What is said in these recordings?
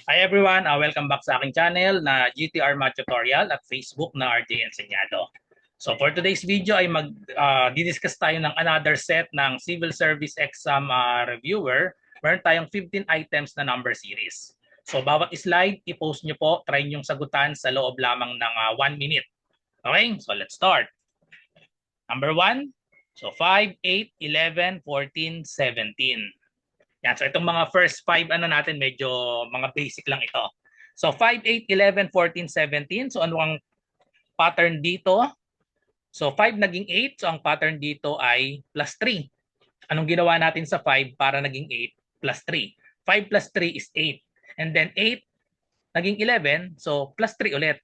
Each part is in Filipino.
Hi everyone, welcome back sa aking channel na GTR Math Tutorial at Facebook na RJ Enseñado. So for today's video ay didiscuss tayo ng another set ng Civil Service Exam Reviewer. Meron tayong 15 items na number series. So bawat slide, i-post nyo po, try nyong sagutan sa loob lamang ng 1 minute. Okay, so let's start. Number 1, so 5, 8, 11, 14, 17. Yan, so itong mga first 5 natin, medyo mga basic lang ito. So 5, 8, 11, 14, 17. So ano ang pattern dito? So 5 naging 8. So ang pattern dito ay plus 3. Anong ginawa natin sa 5 para naging 8 plus 3? 5 plus 3 is 8. And then 8 naging 11. So plus 3 ulit.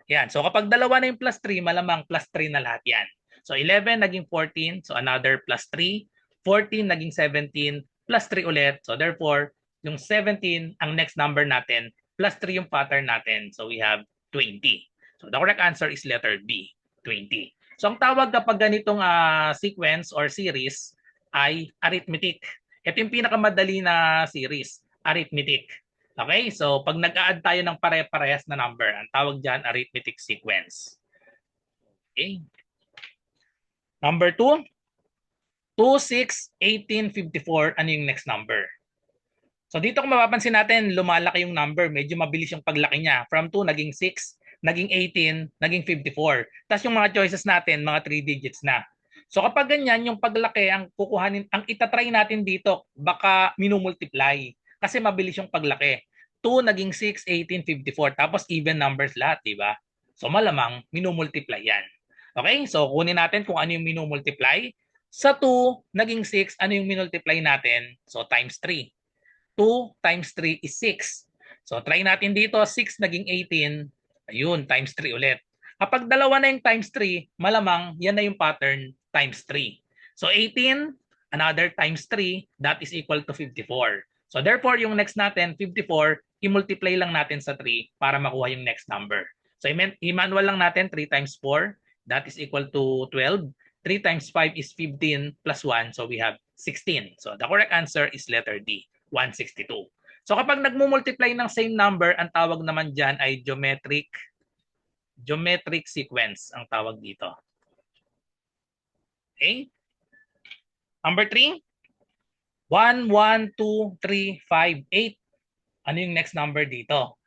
Yan. So kapag dalawa na yung plus 3, malamang plus 3 na lahat yan. So 11 naging 14. So another plus 3. 14 naging 17 plus 3 ulit. So therefore, yung 17, ang next number natin, plus 3 yung pattern natin. So we have 20. So the correct answer is letter B, 20. So ang tawag kapag ganitong sequence or series ay arithmetic. Ito yung pinakamadali na series, arithmetic. Okay, so pag nag-add tayo ng pare-parehas na number, ang tawag dyan arithmetic sequence. Okay. Number 2, 2, 6, 18, 54, ano yung next number? So dito kung mapapansin natin, lumalaki yung number. Medyo mabilis yung paglaki niya. From 2, naging 6, naging 18, naging 54. Tapos yung mga choices natin, mga 3 digits na. So kapag ganyan, yung paglaki, ang kukuhanin, ang itatry natin dito, baka minumultiply. Kasi mabilis yung paglaki. 2, naging 6, 18, 54. Tapos even numbers lahat, di ba? So malamang, minumultiply yan. Okay, so kunin natin kung ano yung minumultiply. Sa 2, naging 6, ano yung minultiply natin? So times 3. 2 times 3 is 6. So try natin dito, 6 naging 18. Ayun, times 3 ulit. Kapag dalawa na yung times 3, malamang yan na yung pattern times 3. So 18, another times 3, that is equal to 54. So therefore, yung next natin, 54, i-multiply lang natin sa 3 para makuha yung next number. So i-manual lang natin, 3 times 4, that is equal to 12. 3 times 5 is 15 plus 1, so we have 16. So the correct answer is letter D. 162. So kapag nagmumultiply ng same number, ang tawag naman dyan ay geometric sequence ang tawag dito. Okay? Number 3, 1, 1, 2, 3, 5, 8. Ano yung next number dito?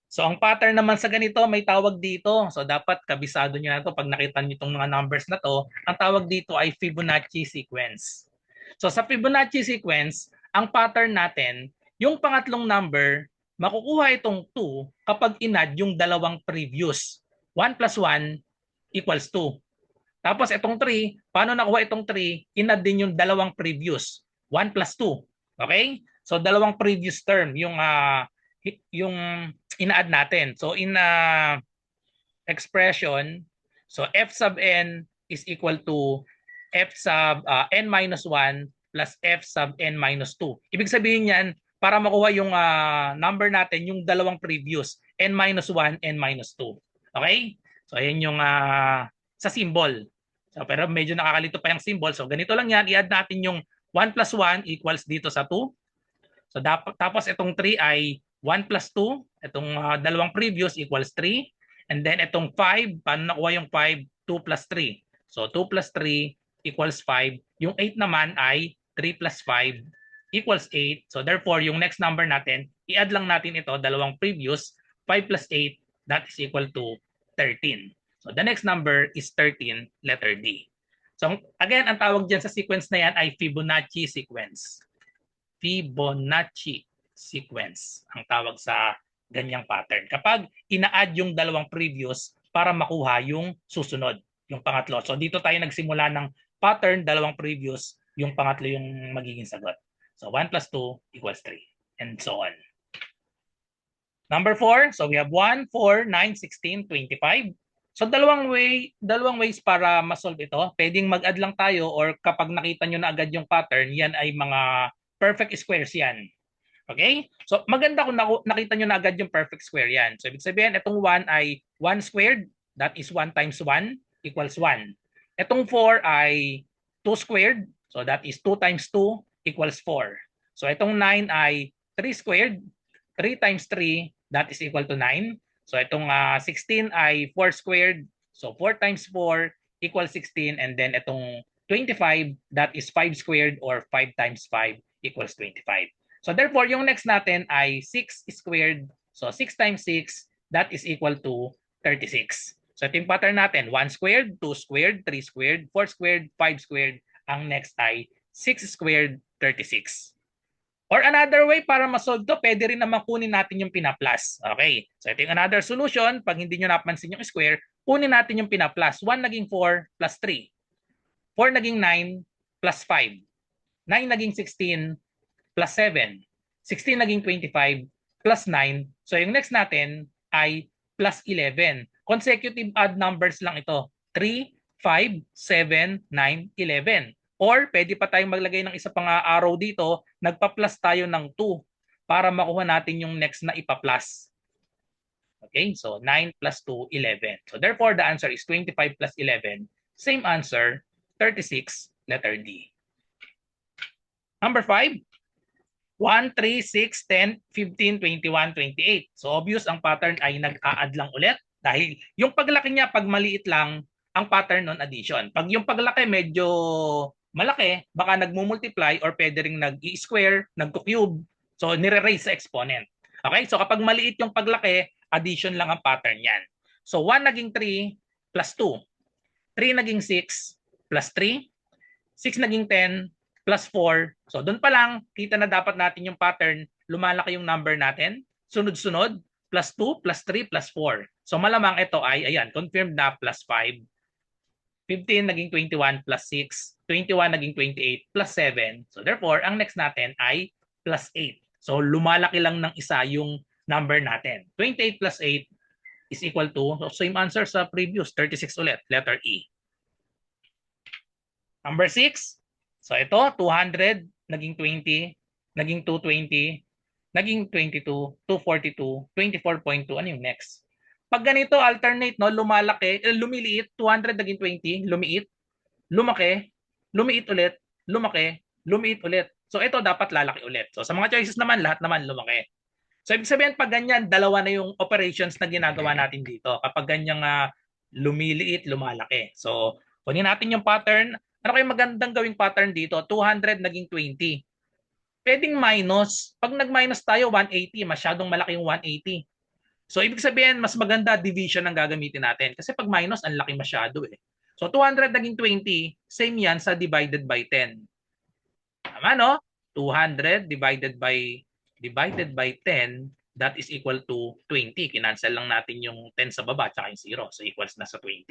So ang pattern naman sa ganito, may tawag dito. So dapat kabisado nyo na to pag nakita nyo itong mga numbers na to. Ang tawag dito ay Fibonacci sequence. So sa Fibonacci sequence, ang pattern natin, yung pangatlong number, makukuha itong 2 kapag inad yung dalawang previous. 1 plus 1 equals 2. Tapos itong 3, paano nakuha itong 3? Inad din yung dalawang previous. 1 plus 2. Okay? So dalawang previous term yung ina-add natin. So in expression, so f sub n is equal to f sub n minus 1 plus f sub n minus 2. Ibig sabihin niyan, para makuha yung number natin, yung dalawang previous, n minus 1, n minus 2. Okay? So ayan yung sa symbol. So, pero medyo nakakalito pa yung symbol. So ganito lang yan, i-add natin yung 1 plus 1 equals dito sa 2. So tapos itong 3 ay 1 plus 2, itong dalawang previous equals 3. And then itong 5, paano nakuha yung 5? 2 plus 3. So 2 plus 3 equals 5. Yung 8 naman ay 3 plus 5 equals 8. So therefore, yung next number natin, i-add lang natin ito, dalawang previous, 5 plus 8, that is equal to 13. So the next number is 13, letter D. So again, ang tawag dyan sa sequence na yan ay Fibonacci sequence. Fibonacci sequence ang tawag sa ganyang pattern. Kapag ina-add yung dalawang previous para makuha yung susunod, yung pangatlo. So dito tayo nagsimula ng pattern, dalawang previous, yung pangatlo yung magiging sagot. So 1 plus 2 equals 3 and so on. Number 4, so we have 1, 4, 9, 16, 25. So dalawang ways para ma-solve ito. Pwedeng mag-add lang tayo or kapag nakita nyo na agad yung pattern, yan ay mga perfect squares yan. Okay? So maganda kung nakita nyo na agad yung perfect square yan. So ibig sabihin, itong 1 ay 1 squared. That is 1 times 1 equals 1. Itong 4 ay 2 squared. So that is 2 times 2 equals 4. So itong 9 ay 3 squared. 3 times 3, that is equal to 9. So itong 16 ay 4 squared. So 4 times 4 equals 16. And then itong 25, that is 5 squared or 5 times 5 equals 25. So therefore, yung next natin ay 6 squared. So 6 times 6, that is equal to 36. So ito yung pattern natin. 1 squared, 2 squared, 3 squared, 4 squared, 5 squared. Ang next ay 6 squared, 36. Or another way para ma-solve to, pwede rin naman kunin natin yung pina-plus. Okay. So ito yung another solution. Pag hindi nyo napansin yung square, kunin natin yung pina-plus. 1 naging 4 plus 3. 4 naging 9 plus 5. 9 naging 16 plus 7. 16 naging 25 plus 9. So yung next natin ay plus 11. Consecutive odd numbers lang ito. 3, 5, 7, 9, 11. Or pwede pa tayong maglagay ng isa pang arrow dito, nagpa-plus tayo ng 2 para makuha natin yung next na ipa-plus. Okay, so 9 plus 2, 11. So therefore, the answer is 25 plus 11. Same answer, 36, letter D. Number 5, 1, 3, 6, 10, 15, 21, 28. So obvious ang pattern ay nag-a-add lang ulit dahil yung paglaki niya pag maliit lang ang pattern non addition. Pag yung paglaki medyo malaki, baka nagmumultiply or pwede ring nag-i-square, nagko-cube. So nire-raise sa exponent. Okay? So kapag maliit yung paglaki, addition lang ang pattern yan. So 1 naging 3 plus 2. 3 naging 6 plus 3. 6 naging 10 plus 4. So doon pa lang, kita na dapat natin yung pattern, lumalaki yung number natin. Sunod-sunod, plus 2, plus 3, plus 4. So malamang ito ay, ayan, confirmed na plus 5. 15 naging 21 plus 6. 21 naging 28 plus 7. So therefore, ang next natin ay plus 8. So lumalaki lang ng isa yung number natin. 28 plus 8 is equal to, so same answer sa previous, 36 ulit, letter E. Number 6. So ito, 200, naging 20, naging 220, naging 22, 242, 24.2. Ano yung next? Pag ganito, alternate, no, lumalaki, lumiliit, 200 naging 20, lumiit, lumaki, lumiit ulit, lumaki, lumiit ulit. So ito dapat lalaki ulit. So sa mga choices naman, lahat naman lumaki. So ibig sabihin pag ganyan, dalawa na yung operations na ginagawa natin dito. Kapag ganyang lumiliit, lumalaki. So kunin natin yung pattern. Ano kayong magandang gawing pattern dito? 200 naging 20. Pwedeng minus. Pag nag-minus tayo, 180. Masyadong malaki yung 180. So ibig sabihin, mas maganda division ang gagamitin natin. Kasi pag minus, ang laki masyado eh. So 200 naging 20, same yan sa divided by 10. Tama no? 200 divided by 10, that is equal to 20. Kinancel lang natin yung 10 sa baba at yung 0. So equals na sa 20.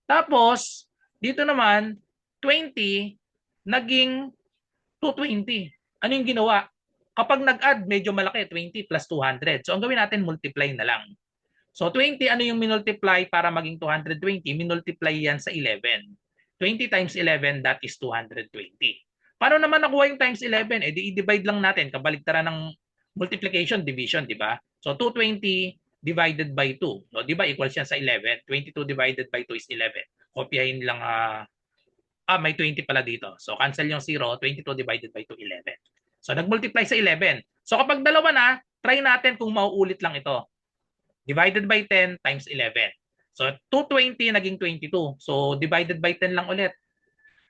Tapos, dito naman, 20 naging 220. Ano yung ginawa? Kapag nag-add, medyo malaki, 20 plus 200. So ang gawin natin, multiply na lang. So 20, ano yung minultiply para maging 220? Minultiply yan sa 11. 20 times 11, that is 220. Paano naman nakuha yung times 11? Eh di i-divide lang natin. Kabaligtaran ng multiplication, division, di ba? So 220 divided by 2. No, di ba equals yan sa 11? 22 divided by 2 is 11. Kopyahin lang, may 20 pala dito. So cancel yung 0, 22 divided by 2, 11. So nag-multiply sa 11. So kapag dalawa na, try natin kung mauulit lang ito. Divided by 10 times 11. So 220 naging 22. So divided by 10 lang ulit.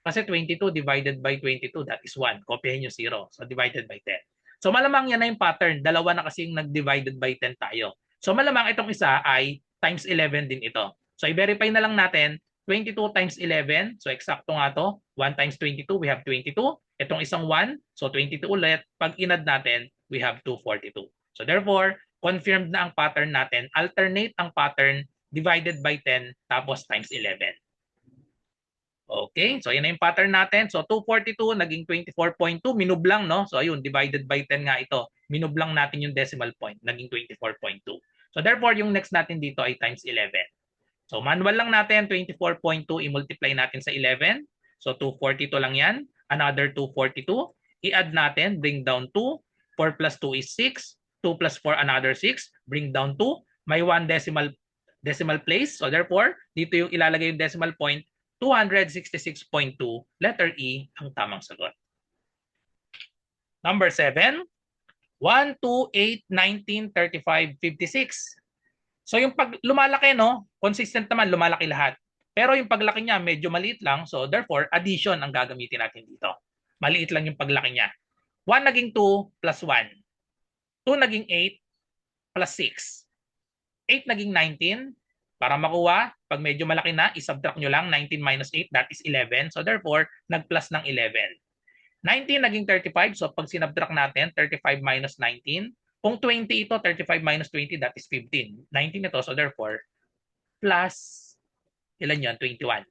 Kasi 22 divided by 22, that is 1. Kopyahin yung 0. So divided by 10. So malamang yan na yung pattern. Dalawa na kasi yung nag-divided by 10 tayo. So malamang itong isa ay times 11 din ito. So i-verify na lang natin. 22 times 11. So eksakto nga to. 1 times 22, we have 22. Itong isang 1, so 22 ulit. Pag inad natin, we have 242. So therefore, confirmed na ang pattern natin. Alternate ang pattern divided by 10 tapos times 11. Okay, so yan na yung pattern natin. So 242 naging 24.2, minublang no? So ayun, divided by 10 nga ito. Minublang natin yung decimal point, naging 24.2. So therefore, yung next natin dito ay times 11. So manual lang natin, 24.2 i-multiply natin sa 11. So 242 lang yan. Another 242. I-add natin, bring down 2. 4 plus 2 is 6. 2 plus 4, another 6. Bring down 2. May 1 decimal place. So therefore, dito yung ilalagay yung decimal point, 266.2. Letter E ang tamang sagot. Number 7. 1, 2, 8, 19, 35, 56. So yung pag lumalaki, no, consistent naman, lumalaki lahat. Pero yung paglaki niya medyo maliit lang, so therefore addition ang gagamitin natin dito. Maliit lang yung paglaki niya. 1 naging 2 plus 1. 2 naging 8 plus 6. 8 naging 19. Para makuha, pag medyo malaki na, isubtract nyo lang 19 minus 8, that is 11. So therefore, nag-plus ng 11. 19 naging 35. So pag sinubtract natin, 35 minus 19. Kung 20 ito, 35 minus 20, that is 15. 19 ito, so therefore, plus, ilan yun? 21.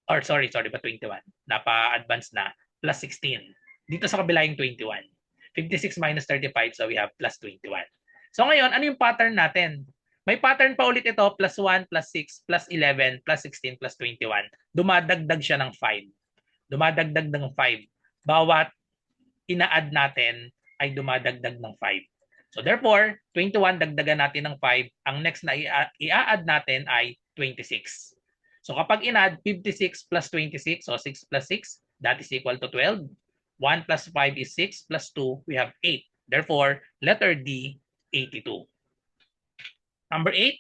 Or sorry, ba 21? Napa-advance na. Plus 16. Dito sa kabila yung 21. 56 minus 35, so we have plus 21. So ngayon, ano yung pattern natin? May pattern pa ulit ito, plus 1, plus 6, plus 11, plus 16, plus 21. Dumadagdag siya ng 5. Dumadagdag ng 5. Bawat ina-add natin ay dumadagdag ng 5. So therefore, 21 dagdagan natin ng 5. Ang next na i-add natin ay 26. So kapag in-add 56 plus 26, so 6 plus 6, that is equal to 12. 1 plus 5 is 6 plus 2, we have 8. Therefore, letter D, 82. Number 8.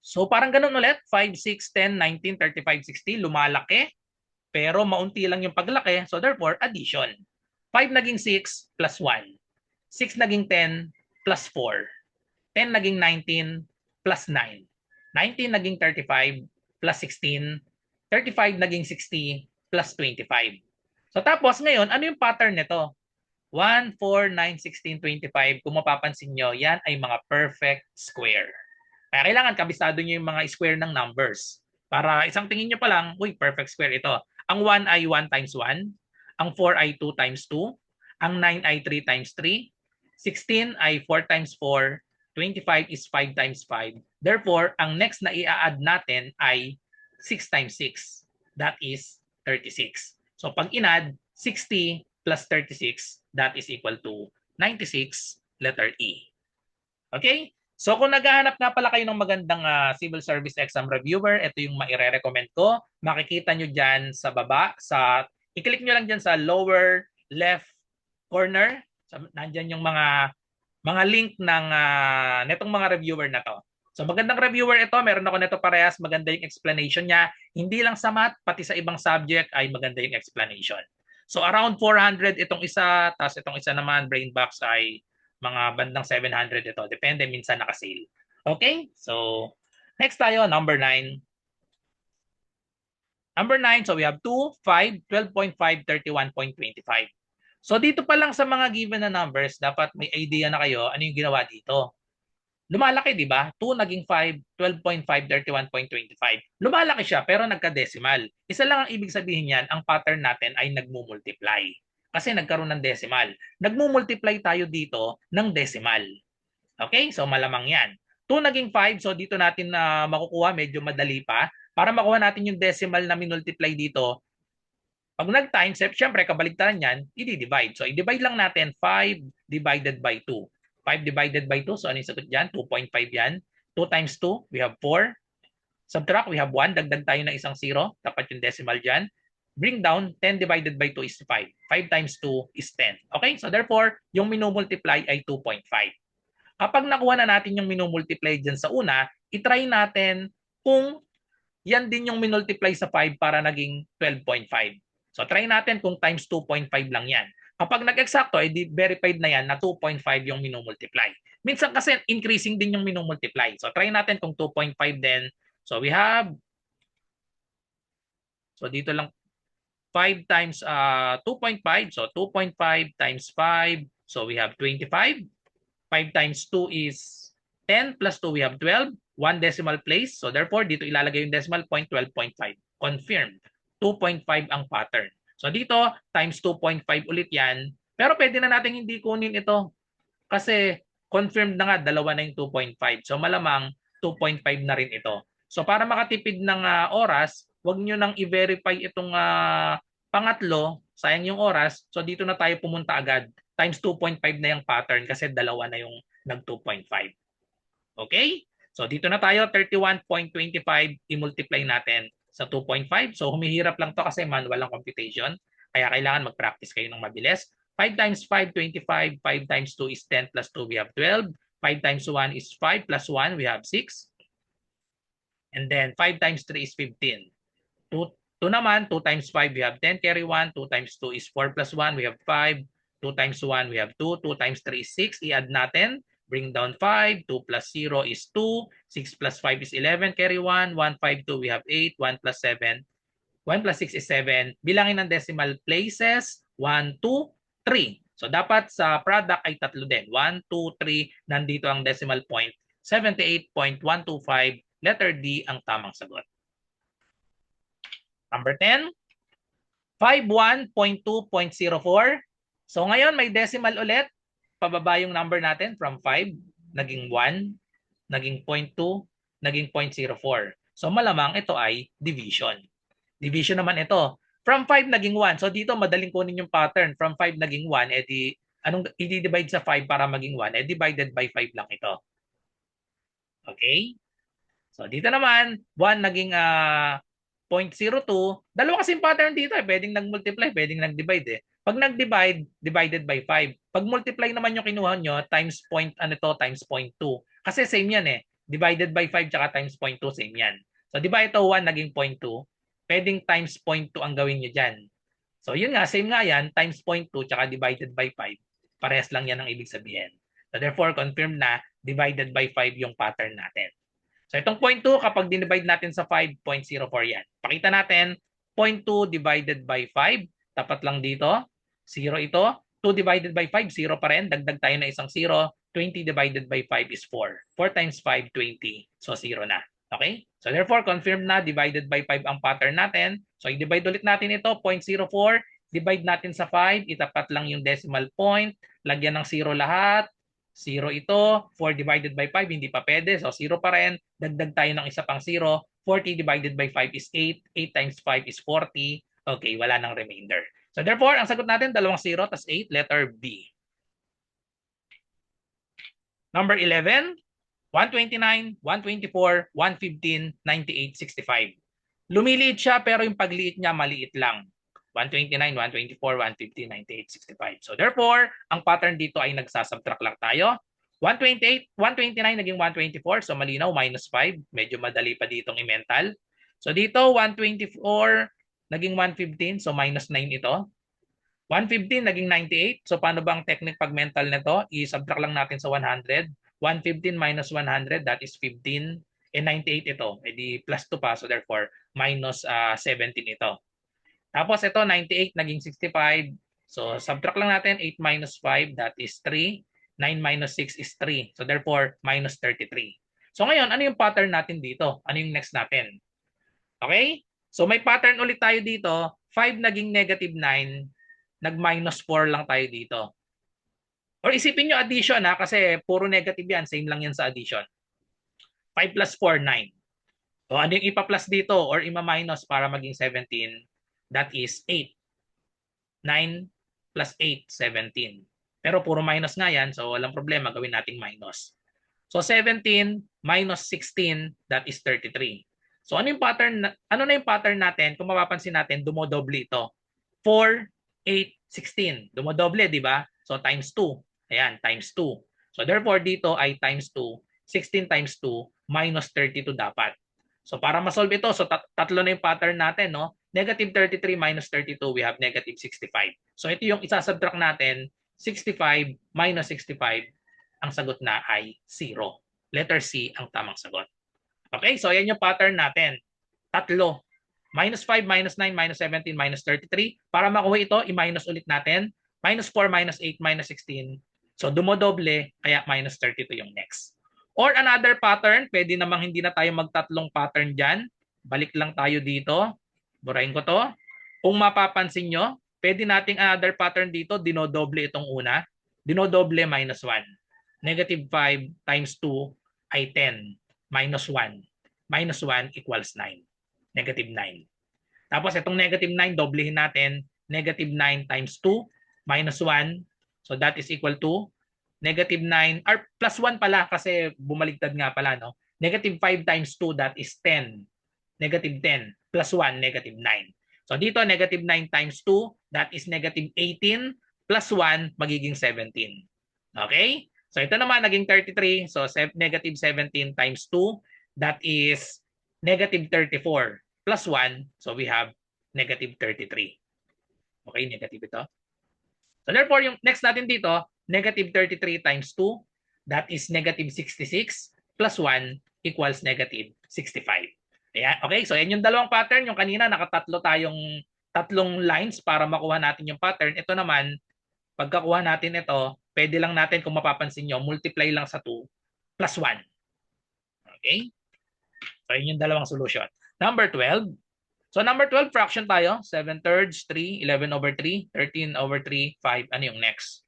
So parang ganun ulit, 5, 6, 10, 19, 35, 60, lumalaki. Pero maunti lang yung paglaki, so therefore, addition. 5 naging 6 plus 1. 6 naging 10 plus 4. 10 naging 19 plus 9. 19 naging 35 plus 16. 35 naging 60 plus 25. So tapos ngayon, ano yung pattern nito? 1, 4, 9, 16, 25. Kung mapapansin nyo, yan ay mga perfect square. Kaya kailangan kabisado nyo yung mga square ng numbers. Para isang tingin nyo pa lang, uy, perfect square ito. Ang 1 ay 1 times 1. Ang 4 ay 2 times 2. Ang 9 ay 3 times 3. 16 ay 4 times 4. 25 is 5 times 5. Therefore, ang next na i-add natin ay 6 times 6. That is 36. So pag in-add, 60 plus 36, that is equal to 96, letter E. Okay? So kung naghahanap nga pala kayo ng magandang civil service exam reviewer, ito yung maire-recommend ko. Makikita nyo dyan sa baba, i-click nyo lang dyan sa lower left corner. Nandyan yung mga link ng netong mga reviewer na to. So magandang reviewer ito, meron ako nito parehas, maganda yung explanation niya. Hindi lang sa math, pati sa ibang subject ay maganda yung explanation. So around 400 itong isa, tapos itong isa naman, Brainbox ay mga bandang 700 ito. Depende, minsan naka-sale. Okay? So, next tayo, number 9. Number 9, so we have 2, 5, 12.5, 31.25. So, dito pa lang sa mga given na numbers, dapat may idea na kayo ano yung ginawa dito. Lumalaki, di ba? 2 naging 5, 12.5, 31.25. Lumalaki siya, pero nagka-decimal. Isa lang ang ibig sabihin niyan, ang pattern natin ay nagmumultiply. Kasi nagkaroon ng decimal. Nagmumultiply tayo dito ng decimal. Okay? So malamang yan. 2 naging 5, so dito natin makukuha, medyo madali pa. Para makuha natin yung decimal na minultiply dito, pag nag-times, syempre kabaligtaran yan, i-divide. So i-divide lang natin 5 divided by 2. 5 divided by 2, so ano yung sagot dyan? 2.5 yan. 2 times 2, we have 4. Subtract, we have 1. Dagdag tayo ng isang 0. Tapat yung decimal dyan. Bring down, 10 divided by 2 is 5. 5 times 2 is 10. Okay? So therefore, yung minumultiply ay 2.5. Kapag nakuha na natin yung minumultiply dyan sa una, itry natin kung yan din yung minultiply sa 5 para naging 12.5. So try natin kung times 2.5 lang yan. Kapag nag-eksakto, edi verified na yan na 2.5 yung minumultiply. Minsan kasi increasing din yung minumultiply. So try natin kung 2.5 din. So we have, so dito lang 5 times 2.5. So 2.5 times 5. So we have 25. 5 times 2 is 10 plus 2 we have 12. 1 decimal place. So therefore, dito ilalagay yung decimal point, 12.5. Confirmed. 2.5 ang pattern. So dito, times 2.5 ulit yan. Pero pwede na natin hindi kunin ito. Kasi confirmed na nga, dalawa na yung 2.5. So malamang 2.5 na rin ito. So para makatipid ng oras, wag nyo nang i-verify itong pangatlo, sayang yung oras. So dito na tayo pumunta agad. Times 2.5 na yung pattern kasi dalawa na yung nag 2.5. Okay? So dito na tayo, 31.25, i-multiply natin sa 2.5. So humihirap lang to kasi manual ang computation. Kaya kailangan mag-practice kayo ng mabilis. 5 times 5, 25. 5 times 2 is 10 plus 2, we have 12. 5 times 1 is 5 plus 1, we have 6. And then 5 times 3 is 15. 2 naman, 2 times 5, we have 10, carry 1. 2 times 2 is 4 plus 1, we have 5. 2 times 1, we have 2. 2 times 3 is 6. I-add natin. Bring down 5. 2 plus 0 is 2. 6 plus 5 is 11, carry 1. 1, 5, 2, we have 8. 1 plus 7. 1 plus 6 is 7. Bilangin ng decimal places, 1, 2, 3. So dapat sa product ay tatlo din. 1, 2, 3. Nandito ang decimal point. 78.125. Letter D ang tamang sagot. Number 10. 51.2.04. So ngayon may decimal ulit. Pababa yung number natin from 5, naging 1, naging 0.2, naging 0.04. So malamang ito ay division. Division naman ito. From 5 naging 1. So dito madaling kunin yung pattern. From 5 naging 1, edi anong i-divide sa 5 para maging 1? Divided by 5 lang ito. Okay? So dito naman, 1 naging 0.02. Dalawa kasing pattern dito. Pwedeng nag-multiply, pwedeng nag-divide. Pag nag-divide, divided by 5. Pag multiply naman yung kinuha nyo, times times 0.2. Kasi same yan Divided by 5 tsaka times 0.2, same yan. So di ba ito 1 naging 0.2? Pwedeng times 0.2 ang gawin nyo dyan. So yun nga, same nga yan, times 0.2 tsaka divided by 5. Parehas lang yan ang ibig sabihin. So therefore, confirm na divided by 5 yung pattern natin. So itong 0.2, kapag dinivide natin sa 5, 0.04 yan. Pakita natin, 0.2 divided by 5. Tapat lang dito. 0 ito. 2 divided by 5, 0 pa rin. Dagdag tayo na isang 0. 20 divided by 5 is 4. 4 times 5, 20. So 0 na. Okay? So therefore, confirm na divided by 5 ang pattern natin. So i-divide ulit natin ito, 0.04. Divide natin sa 5. Itapat lang yung decimal point. Lagyan ng 0 lahat. 0 ito, 4 divided by 5, hindi pa pwede. So 0 pa rin. Dagdag tayo ng isa pang 0. 40 divided by 5 is 8. 8 times 5 is 40. Okay, wala nang remainder. So therefore, ang sagot natin, dalawang 0, tas 8, letter B. Number 11, 129, 124, 115, 98, 65. Lumiliit siya pero yung pagliit niya maliit lang. 129, 124, 150, 98, 65. So therefore, ang pattern dito ay nagsasubtract lang tayo. 128, 129 naging 124. So malinaw, minus 5. Medyo madali pa ditong i-mental. So dito, 124 naging 115. So minus 9 ito. 115 naging 98. So paano ba ang technique pag mental nito? I-subtract lang natin sa 100. 115 minus 100, that is 15. And 98 ito. E di plus 2 pa. So therefore, minus 17 ito. Tapos ito, 98 naging 65. So subtract lang natin 8 minus 5, that is 3. 9 minus 6 is 3. So therefore, minus 33. So ngayon, ano yung pattern natin dito? Ano yung next natin? Okay? So may pattern ulit tayo dito. 5 naging negative 9. Nag-minus 4 lang tayo dito. Or isipin nyo addition kasi puro negative yan. Same lang yan sa addition. 5 plus 4, 9. O ano yung ipa-plus dito or ima-minus para maging 17? That is 8. 9 plus 8, 17. Pero puro minus nga yan, so walang problema, gawin nating minus. So 17 minus 16, that is 33. So ano yung pattern, ano na yung pattern natin? Kung mapapansin natin, dumodoble ito. 4, 8, 16. Dumodoble, di ba? So times 2. Ayan, times 2. So therefore, dito ay times 2. 16 times 2, minus 32 dapat. So para ma-solve ito, so tatlo na yung pattern natin, no? Negative 33 minus 32, we have negative 65. So ito yung isasubtract natin, 65 minus 65, ang sagot na ay 0. Letter C ang tamang sagot. Okay, so yan yung pattern natin. Tatlo. Minus 5, minus 9, minus 17, minus 33. Para makuha ito, i-minus ulit natin. Minus 4, minus 8, minus 16. So dumodoble, kaya minus 32 yung next. Or another pattern, pwede namang hindi na tayo magtatlong pattern dyan. Balik lang tayo dito. Burahin ko to. Kung mapapansin nyo, pwede nating another pattern dito, dinodoble itong una. Dinodoble minus 1. Negative 5 times 2 ay 10. Minus 1. Minus 1 equals 9. Negative 9. Tapos itong negative 9, doblehin natin. Negative 9 times 2 minus 1. So that is equal to negative 9, or plus 1 pala kasi bumaligtad nga pala, no? Negative 5 times 2, that is 10. Negative 10 plus 1, negative 9. So dito, negative 9 times 2, that is negative 18 plus 1 magiging 17. Okay? So ito naman naging 33. So negative 17 times 2, that is negative 34 plus 1. So we have negative 33. Okay, negative ito. So therefore, yung next natin dito, negative 33 times 2, that is negative 66 plus 1 equals negative 65. Ayan, okay, so yan yung dalawang pattern. Yung kanina, nakatatlo tayong tatlong lines para makuha natin yung pattern. Ito naman, pagkakuha natin ito, pwede lang natin, kung mapapansin nyo, multiply lang sa 2 plus 1. Okay? So yun yung dalawang solution. Number 12. So number 12, fraction tayo. 7/3, 3, 11 over 3, 13 over 3, 5. Ano yung next?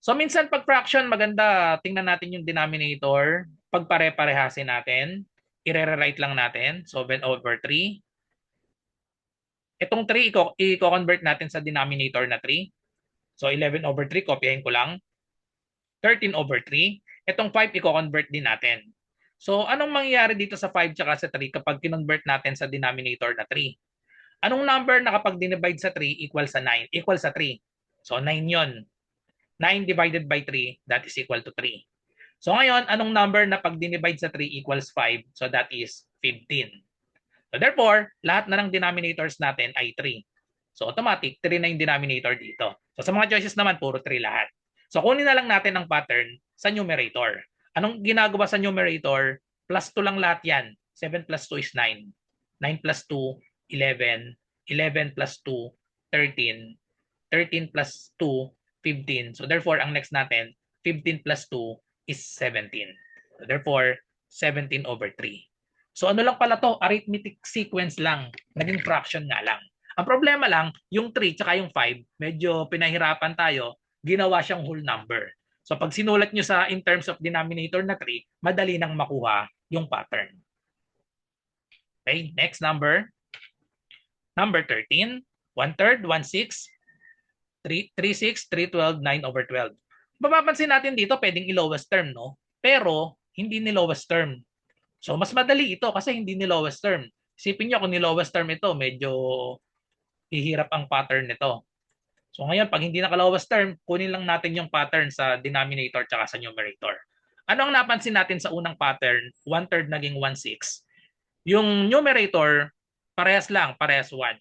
So minsan pag fraction, maganda tingnan natin yung denominator. Pag pare-parehasin natin, i-rewrite lang natin. 7 over 3. Itong 3, i-convert natin sa denominator na 3. So 11 over 3, kopyahin ko lang. 13 over 3. Itong 5, i-convert din natin. So anong mangyayari dito sa 5 tsaka sa 3 kapag kinonvert natin sa denominator na 3? Anong number na kapag dinivide sa 3 equal sa 9? Equal sa 3. So 9 yon. 9 divided by 3, that is equal to 3. So ngayon, anong number na pag dinivide sa 3 equals 5? So that is 15. So therefore, lahat na ng denominators natin ay 3. So automatic, 3 na yung denominator dito. So sa mga choices naman, puro 3 lahat. So kunin na lang natin ang pattern sa numerator. Anong ginagawa sa numerator? Plus 2 lang lahat yan. 7 plus 2 is 9. 9 plus 2, 11. 11 plus 2, 13. 13 plus 2, 15. So therefore, ang next natin, 15 plus 2 is 17. So therefore, 17 over 3. So ano lang pala to? Arithmetic sequence lang. Naging fraction nga lang. Ang problema lang, yung 3 tsaka yung 5, medyo pinahirapan tayo, ginawa siyang whole number. So pag sinulat nyo sa in terms of denominator na 3, madali nang makuha yung pattern. Okay, next number. Number 13, 1/3, 1/6, 3/6, 3/12, 9 over 12. Mapapansin natin dito, pwedeng i-lowest term, no? Pero hindi ni lowest term. So mas madali ito kasi hindi ni lowest term. Isipin nyo kung ni lowest term ito, medyo hihirap ang pattern nito. So ngayon, pag hindi naka-lowest term, kunin lang natin yung pattern sa denominator tsaka sa numerator. Ano ang napansin natin sa unang pattern? 1/3 naging 1/6. Yung numerator, parehas lang, parehas 1.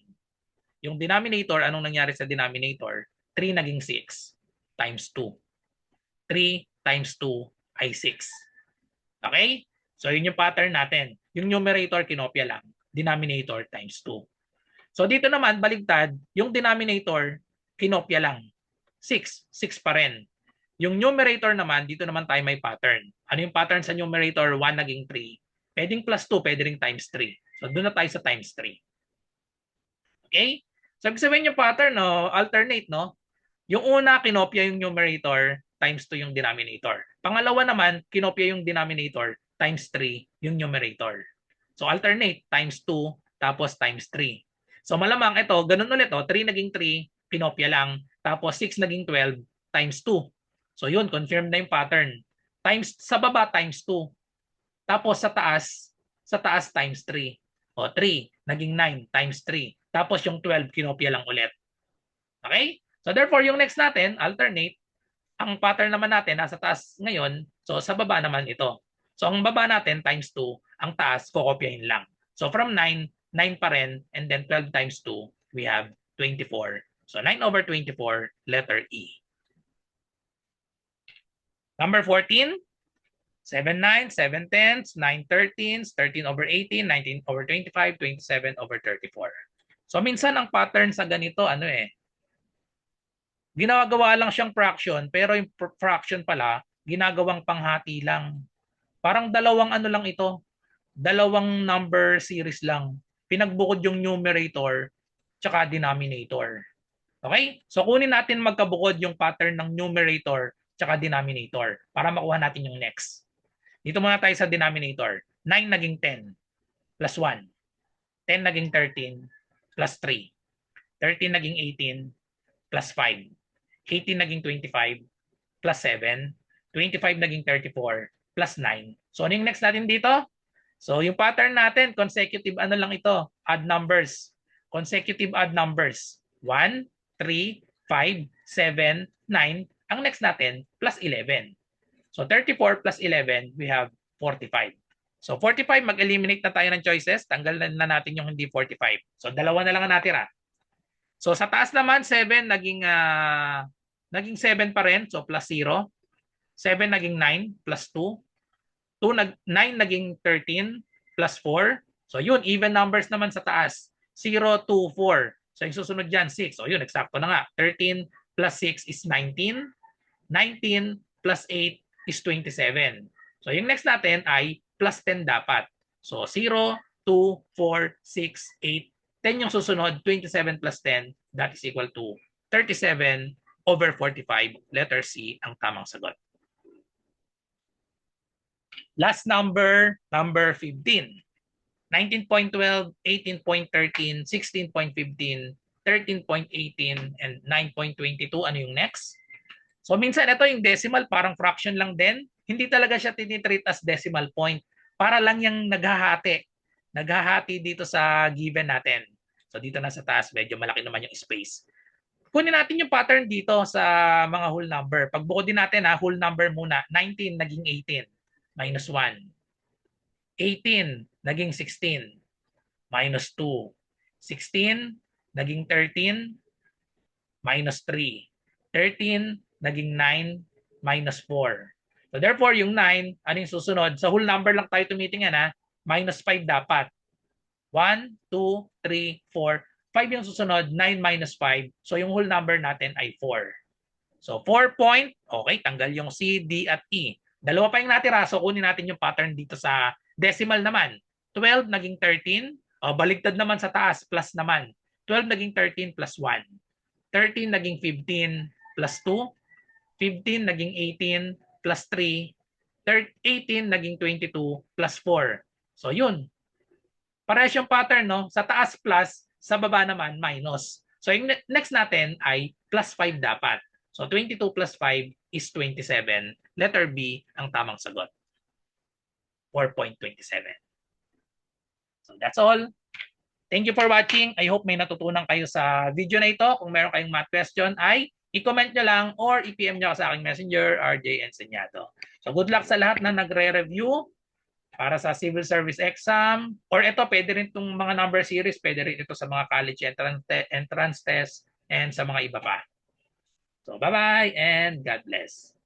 Yung denominator, anong nangyari sa denominator? 3 naging 6 times 2. 3 times 2 ay 6. Okay? So yun yung pattern natin. Yung numerator, kinopya lang. Denominator times 2. So dito naman, baligtad, yung denominator, kinopya lang. 6. 6 pa rin. Yung numerator naman, dito naman tayo may pattern. Ano yung pattern sa numerator? 1 naging 3. Pwedeng plus 2, pwede ring times 3. So doon na tayo sa times 3. Okay? So ibig sabihin yung pattern, no? Alternate, no? Yung una, kinopya yung numerator, times 2 yung denominator. Pangalawa naman, kinopya yung denominator, times 3 yung numerator. So alternate, times 2, tapos times 3. So malamang ito, ganun ulit, 3 naging 3, kinopya lang. Tapos 6 naging 12, times 2. So yun, confirm na yung pattern. Times, sa baba, times 2. Tapos sa taas times 3. O 3, naging 9, times 3. Tapos yung 12, kinopya lang ulit. Okay? So therefore, yung next natin, alternate, ang pattern naman natin nasa taas ngayon, so sa baba naman ito. So ang baba natin times 2, ang taas kokopyahin lang. So from 9, 9 pa rin, and then 12 times 2, we have 24. So 9 over 24, letter E. Number 14, 7/9, 7/10, 9/13, 13 over 18, 19 over 25, 27 over 34. So minsan ang pattern sa ganito, ginagawa lang siyang fraction, pero yung fraction pala, ginagawang panghati lang. Parang dalawang lang ito. Dalawang number series lang. Pinagbukod yung numerator tsaka denominator. Okay? So kunin natin magkabukod yung pattern ng numerator tsaka denominator para makuha natin yung next. Dito muna tayo sa denominator. 9 naging 10 plus 1. 10 naging 13 plus 3. 13 naging 18 plus 5. 18 naging 25 plus 7. 25 naging 34 plus 9. So ano yung next natin dito? So yung pattern natin, consecutive lang ito, odd numbers. Consecutive odd numbers. 1, 3, 5, 7, 9. Ang next natin, plus 11. So 34 plus 11, we have 45. So 45, mag-eliminate na tayo ng choices. Tanggal na natin yung hindi 45. So dalawa na lang ang natira. So sa taas naman, 7 naging 7 pa rin. So plus 0. 7 naging 9 plus 2. 9 naging 13 plus 4. So yun, even numbers naman sa taas. 0, 2, 4. So yung susunod dyan, 6. So yun, eksakto na nga. 13 plus 6 is 19. 19 plus 8 is 27. So yung next natin ay plus 10 dapat. So 0, 2, 4, 6, 8. 10 yung susunod. 27 plus 10, that is equal to 37 over 45. Letter C ang tamang sagot. Last number, number 15. 19.12, 18.13, 16.15, 13.18, and 9.22. Ano yung next? So minsan ito yung decimal, parang fraction lang din. Hindi talaga siya tinitreat as decimal point. Para lang yung naghahati. Naghahati dito sa given natin. So dito na sa taas, medyo malaki naman yung space. Kunin natin yung pattern dito sa mga whole number. Pagbukodin natin whole number muna. 19 naging 18. Minus 1. 18 naging 16. Minus 2. 16 naging 13. Minus 3. 13 naging 9 minus 4. So therefore, yung 9, ano yung susunod? Sa whole number lang tayo tumitingnan minus 5 dapat. 1, 2, 3, 4. 5 yung susunod, 9 minus 5. So yung whole number natin ay 4. So 4 point, okay, tanggal yung C, D, at E. Dalawa pa yung natira, so kunin natin yung pattern dito sa decimal naman. 12 naging 13, baligtad naman sa taas, plus naman. 12 naging 13 plus 1. 13 naging 15 plus 2. 15 naging 18 plus 3. 18 naging 22 plus 4. So yun. Parehas yung pattern, no? Sa taas plus, sa baba naman minus. So yung next natin ay plus 5 dapat. So 22 plus 5 is 27. Letter B ang tamang sagot. 4.27. So that's all. Thank you for watching. I hope may natutunan kayo sa video na ito. Kung meron kayong math question ay i-comment nyo lang or i-PM nyo sa aking messenger, RJ Enseñado. So good luck sa lahat na nagre-review para sa civil service exam. Or ito, pwede rin itong mga number series, pwede rin ito sa mga college entrance test and sa mga iba pa. So bye-bye and God bless.